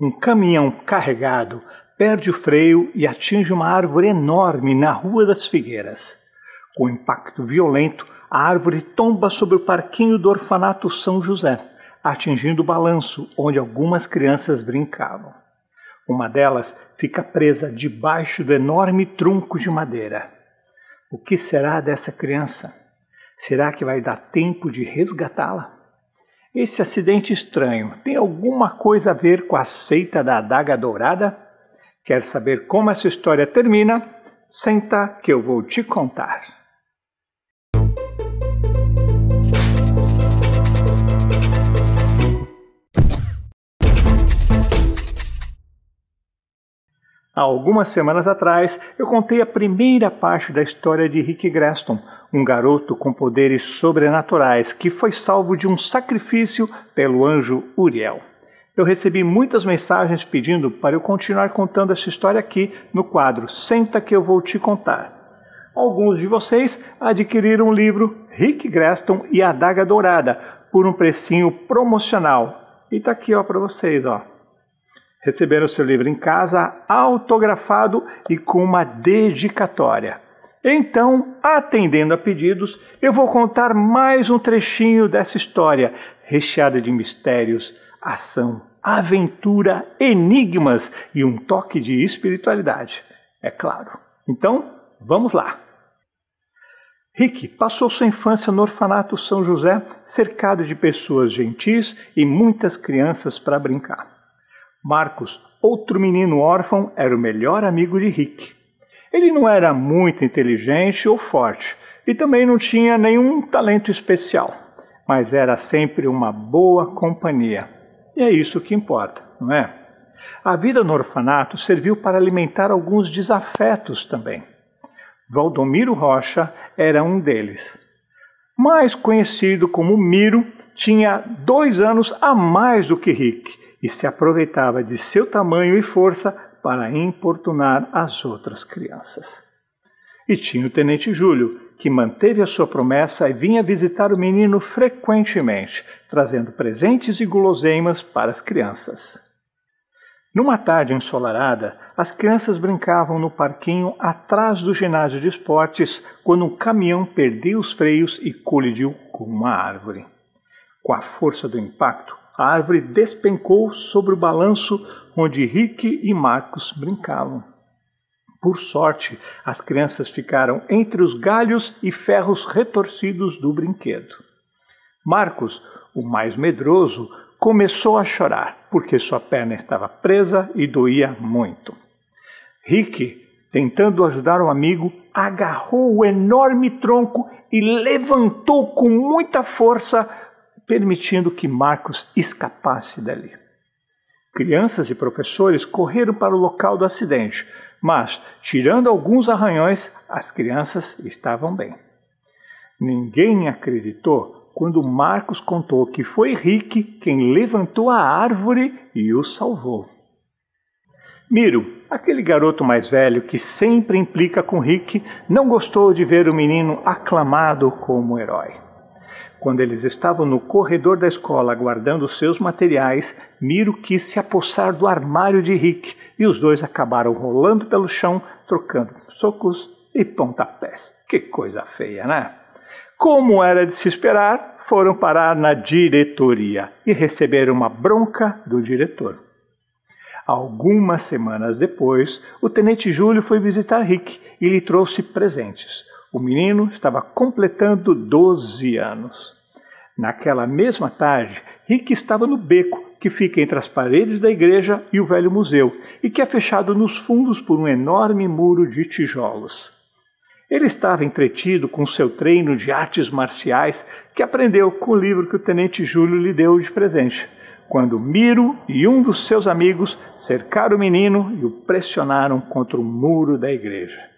Um caminhão carregado perde o freio e atinge uma árvore enorme na Rua das Figueiras. Com impacto violento, a árvore tomba sobre o parquinho do orfanato São José, atingindo o balanço onde algumas crianças brincavam. Uma delas fica presa debaixo do enorme tronco de madeira. O que será dessa criança? Será que vai dar tempo de resgatá-la? Esse acidente estranho tem alguma coisa a ver com a seita da Adaga Dourada? Quer saber como essa história termina? Senta que eu vou te contar. Há algumas semanas atrás, eu contei a primeira parte da história de Rick Greston, um garoto com poderes sobrenaturais que foi salvo de um sacrifício pelo anjo Uriel. Eu recebi muitas mensagens pedindo para eu continuar contando essa história aqui no quadro Senta que eu vou te contar. Alguns de vocês adquiriram o livro Rick Greston e a Adaga Dourada por um precinho promocional. E tá aqui para vocês, Receberam seu livro em casa, autografado e com uma dedicatória. Então, atendendo a pedidos, eu vou contar mais um trechinho dessa história, recheada de mistérios, ação, aventura, enigmas e um toque de espiritualidade, é claro. Então, vamos lá. Rick passou sua infância no orfanato São José, cercado de pessoas gentis e muitas crianças para brincar. Marcos, outro menino órfão, era o melhor amigo de Rick. Ele não era muito inteligente ou forte e também não tinha nenhum talento especial, mas era sempre uma boa companhia. E é isso que importa, não é? A vida no orfanato serviu para alimentar alguns desafetos também. Valdomiro Rocha era um deles. Mais conhecido como Miro, tinha 2 anos a mais do que Rick e se aproveitava de seu tamanho e força para importunar as outras crianças. E tinha o Tenente Júlio, que manteve a sua promessa e vinha visitar o menino frequentemente, trazendo presentes e guloseimas para as crianças. Numa tarde ensolarada, as crianças brincavam no parquinho atrás do ginásio de esportes quando um caminhão perdeu os freios e colidiu com uma árvore. Com a força do impacto, a árvore despencou sobre o balanço onde Rick e Marcos brincavam. Por sorte, as crianças ficaram entre os galhos e ferros retorcidos do brinquedo. Marcos, o mais medroso, começou a chorar, porque sua perna estava presa e doía muito. Rick, tentando ajudar o amigo, agarrou o enorme tronco e levantou com muita força, permitindo que Marcos escapasse dali. Crianças e professores correram para o local do acidente, mas, tirando alguns arranhões, as crianças estavam bem. Ninguém acreditou quando Marcos contou que foi Rick quem levantou a árvore e o salvou. Miro, aquele garoto mais velho que sempre implica com Rick, não gostou de ver o menino aclamado como herói. Quando eles estavam no corredor da escola guardando seus materiais, Miro quis se apossar do armário de Rick e os dois acabaram rolando pelo chão, trocando socos e pontapés. Que coisa feia, né? Como era de se esperar, foram parar na diretoria e receberam uma bronca do diretor. Algumas semanas depois, o Tenente Júlio foi visitar Rick e lhe trouxe presentes. O menino estava completando 12 anos. Naquela mesma tarde, Rick estava no beco que fica entre as paredes da igreja e o velho museu e que é fechado nos fundos por um enorme muro de tijolos. Ele estava entretido com seu treino de artes marciais que aprendeu com o livro que o Tenente Júlio lhe deu de presente, quando Miro e um dos seus amigos cercaram o menino e o pressionaram contra o muro da igreja.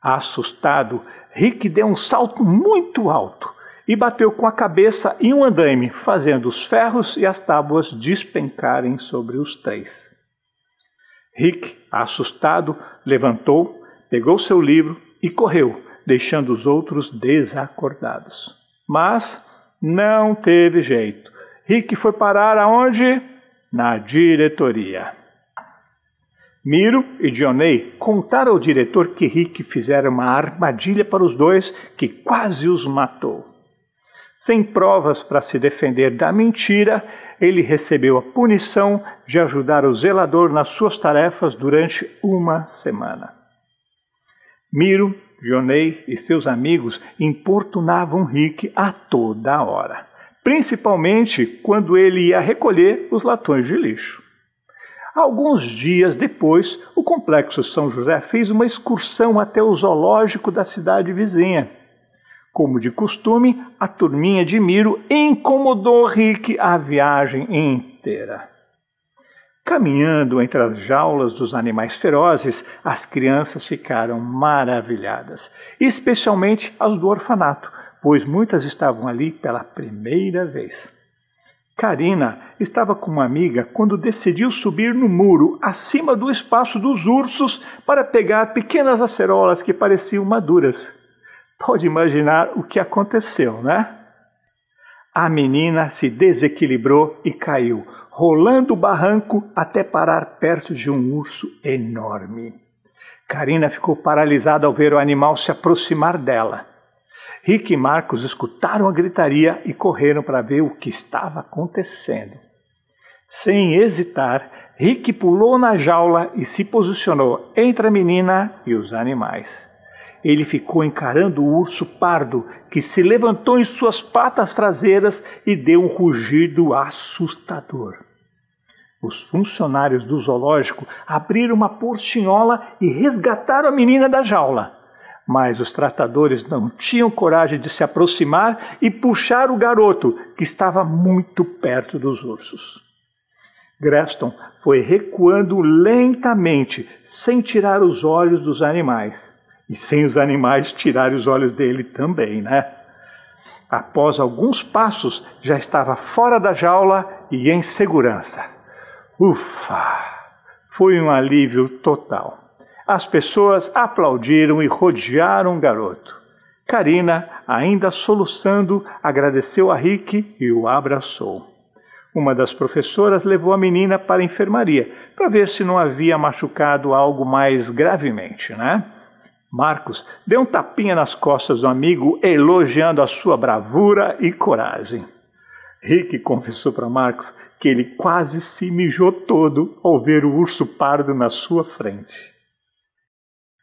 Assustado, Rick deu um salto muito alto e bateu com a cabeça em um andaime, fazendo os ferros e as tábuas despencarem sobre os 3. Rick, assustado, levantou, pegou seu livro e correu, deixando os outros desacordados. Mas não teve jeito. Rick foi parar aonde? na diretoria. Miro e Dionei contaram ao diretor que Rick fizera uma armadilha para os dois que quase os matou. Sem provas para se defender da mentira, ele recebeu a punição de ajudar o zelador nas suas tarefas durante uma semana. Miro, Dionei e seus amigos importunavam Rick a toda hora, principalmente quando ele ia recolher os latões de lixo. Alguns dias depois, o Complexo São José fez uma excursão até o zoológico da cidade vizinha. Como de costume, a turminha de Miro incomodou Rick a viagem inteira. Caminhando entre as jaulas dos animais ferozes, as crianças ficaram maravilhadas, especialmente as do orfanato, pois muitas estavam ali pela primeira vez. Karina estava com uma amiga quando decidiu subir no muro acima do espaço dos ursos para pegar pequenas acerolas que pareciam maduras. Pode imaginar o que aconteceu, né? A menina se desequilibrou e caiu, rolando o barranco até parar perto de um urso enorme. Karina ficou paralisada ao ver o animal se aproximar dela. Rick e Marcos escutaram a gritaria e correram para ver o que estava acontecendo. Sem hesitar, Rick pulou na jaula e se posicionou entre a menina e os animais. Ele ficou encarando o urso pardo, que se levantou em suas patas traseiras e deu um rugido assustador. Os funcionários do zoológico abriram uma portinhola e resgataram a menina da jaula. Mas os tratadores não tinham coragem de se aproximar e puxar o garoto, que estava muito perto dos ursos. Greston foi recuando lentamente, sem tirar os olhos dos animais. E sem os animais tirarem os olhos dele também, né? Após alguns passos, já estava fora da jaula e em segurança. Ufa! Foi um alívio total. As pessoas aplaudiram e rodearam o garoto. Karina, ainda soluçando, agradeceu a Rick e o abraçou. Uma das professoras levou a menina para a enfermaria para ver se não havia machucado algo mais gravemente, né? Marcos deu um tapinha nas costas do amigo, elogiando a sua bravura e coragem. Rick confessou para Marcos que ele quase se mijou todo ao ver o urso pardo na sua frente.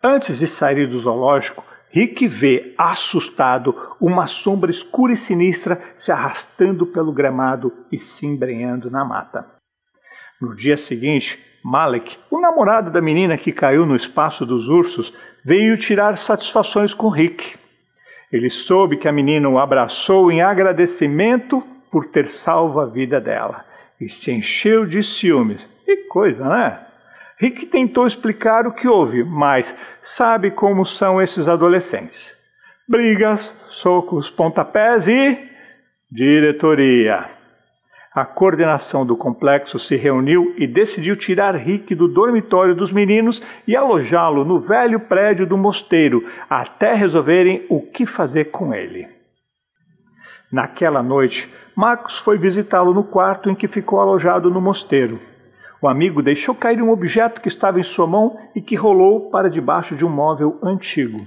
Antes de sair do zoológico, Rick vê, assustado, uma sombra escura e sinistra se arrastando pelo gramado e se embrenhando na mata. No dia seguinte, Malek, o namorado da menina que caiu no espaço dos ursos, veio tirar satisfações com Rick. Ele soube que a menina o abraçou em agradecimento por ter salvo a vida dela e se encheu de ciúmes. Que coisa, né? Rick tentou explicar o que houve, mas sabe como são esses adolescentes. Brigas, socos, pontapés e diretoria. A coordenação do complexo se reuniu e decidiu tirar Rick do dormitório dos meninos e alojá-lo no velho prédio do mosteiro, até resolverem o que fazer com ele. Naquela noite, Marcos foi visitá-lo no quarto em que ficou alojado no mosteiro. O amigo deixou cair um objeto que estava em sua mão e que rolou para debaixo de um móvel antigo.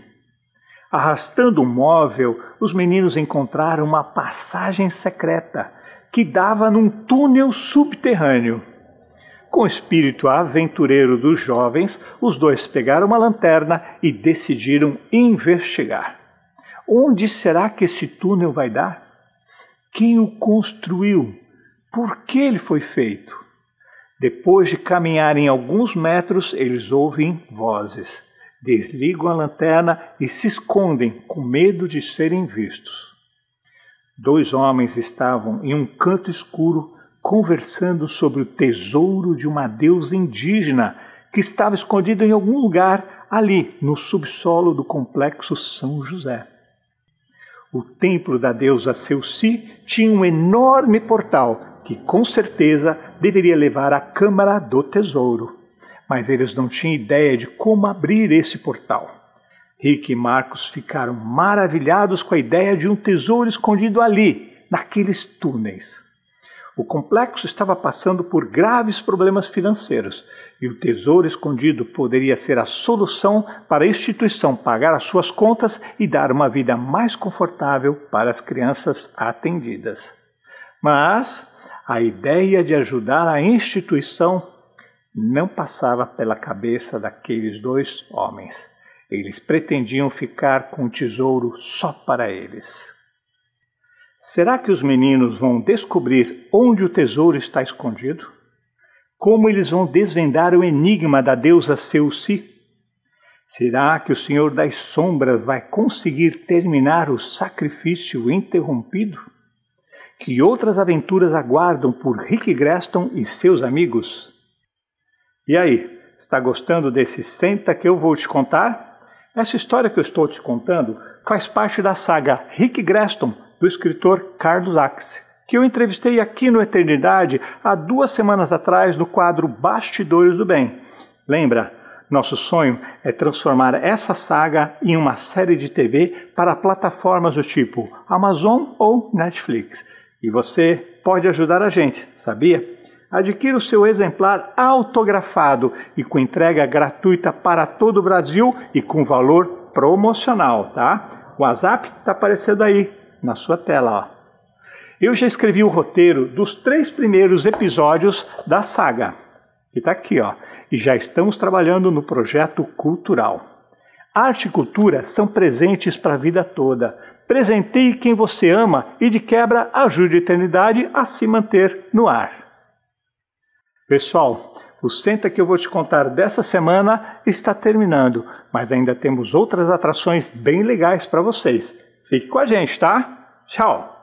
Arrastando o móvel, os meninos encontraram uma passagem secreta que dava num túnel subterrâneo. Com o espírito aventureiro dos jovens, os dois pegaram uma lanterna e decidiram investigar. Onde será que esse túnel vai dar? Quem o construiu? Por que ele foi feito? Depois de caminharem alguns metros, eles ouvem vozes. Desligam a lanterna e se escondem, com medo de serem vistos. 2 homens estavam em um canto escuro, conversando sobre o tesouro de uma deusa indígena que estava escondido em algum lugar ali, no subsolo do complexo São José. O templo da deusa Seuci tinha um enorme portal que, com certeza, deveria levar à Câmara do Tesouro. Mas eles não tinham ideia de como abrir esse portal. Rick e Marcos ficaram maravilhados com a ideia de um tesouro escondido ali, naqueles túneis. O complexo estava passando por graves problemas financeiros e o tesouro escondido poderia ser a solução para a instituição pagar as suas contas e dar uma vida mais confortável para as crianças atendidas. Mas a ideia de ajudar a instituição não passava pela cabeça daqueles dois homens. Eles pretendiam ficar com o tesouro só para eles. Será que os meninos vão descobrir onde o tesouro está escondido? Como eles vão desvendar o enigma da deusa Seuci? Será que o Senhor das Sombras vai conseguir terminar o sacrifício interrompido? Que outras aventuras aguardam por Rick Greston e seus amigos? E aí, está gostando desse Senta que eu vou te contar? Essa história que eu estou te contando faz parte da saga Rick Greston, do escritor Carlos Axe, que eu entrevistei aqui no Eternidade há 2 semanas atrás no quadro Bastidores do Bem. Lembra? Nosso sonho é transformar essa saga em uma série de TV para plataformas do tipo Amazon ou Netflix. E você pode ajudar a gente, sabia? Adquira o seu exemplar autografado e com entrega gratuita para todo o Brasil e com valor promocional, tá? O WhatsApp está aparecendo aí na sua tela, ó. Eu já escrevi o roteiro dos 3 primeiros episódios da saga, que está aqui, ó, e já estamos trabalhando no projeto cultural. Arte e cultura são presentes para a vida toda. Presenteie quem você ama e, de quebra, ajude a eternidade a se manter no ar. Pessoal, o Senta que eu vou te contar dessa semana está terminando, mas ainda temos outras atrações bem legais para vocês. Fique com a gente, tá? Tchau!